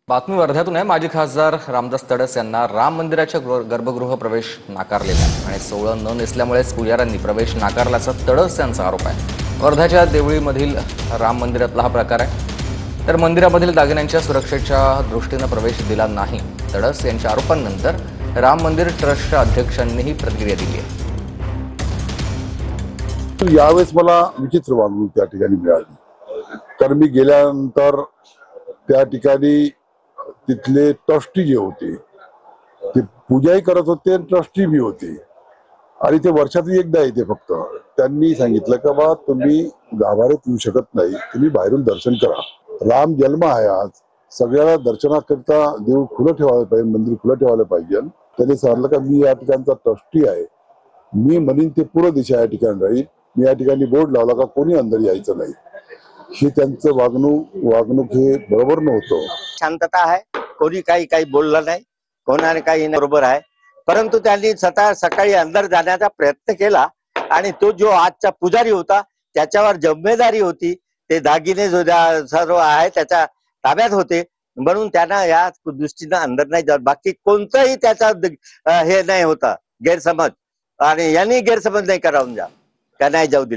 बातमी वर्ध्यातून आहे। माजी खासदार रामदास तडस यांना राम मंदिराच्या गर्भगृह प्रवेश नाकारलेला आहे आणि सोवळं न नेसल्यामुळेच पुजाऱ्यांनी प्रवेश नाकारल्याचा तडस यांचा आरोप आहे। वर्ध्याच्या देवळीमधील राम मंदिरातला हा प्रकार आहे। तर मंदिरामधील दागिन्यांच्या सुरक्षेच्या दृष्टीने प्रवेश दिला नाही। तडस यांच्या आरोपांनंतर राम मंदिर ट्रस्टच्या अध्यक्षांनीही प्रतिक्रिया दिली आहे। यावेळेस मला विचित्र वागणूक त्या ठिकाणी मिळाली। तर मी गेल्यानंतर त्या ठिकाणी तिथले ट्रस्टी जे होते ते पूजाही करत होते आणि ट्रस्टी बी होते आणि ते वर्षातून एकदा येते। फक्त त्यांनी सांगितलं की बा तुम्ही गाभाऱ्यात येऊ शकत नाही, तुम्ही बाहेरून दर्शन करा। राम जन्म आहे आज, सगळ्याला दर्शनाकरिता देव खुलं ठेवायला पाहिजे, मंदिर खुलं ठेवायला पाहिजे। त्यांनी सांगितलं का मी या ठिकाणचा ट्रस्टी आहे, मी म्हणीन ते पूर्ण दिशा या ठिकाणी राहील। मी या ठिकाणी बोर्ड लावला का कोणी अंदर यायचं नाही। हे त्यांचं वागणूक हे बरोबर नव्हतं। शांतता आहे, कोणी काही बोललं नाही, कोणाने काही बरोबर आहे। परंतु त्यांनी स्वतः सकाळी अंदर जाण्याचा प्रयत्न केला आणि तो जो आजचा पुजारी होता त्याच्यावर जिम्मेदारी होती, ते दागिने जो सर्व आहे त्याच्या ताब्यात होते, म्हणून त्यांना या दृष्टीने अंदर नाही जात। बाकी कोणताही त्याचा हे नाही होता गैरसमज, आणि यांनी गैरसमज नाही करावून का नाही जाऊ दिलं।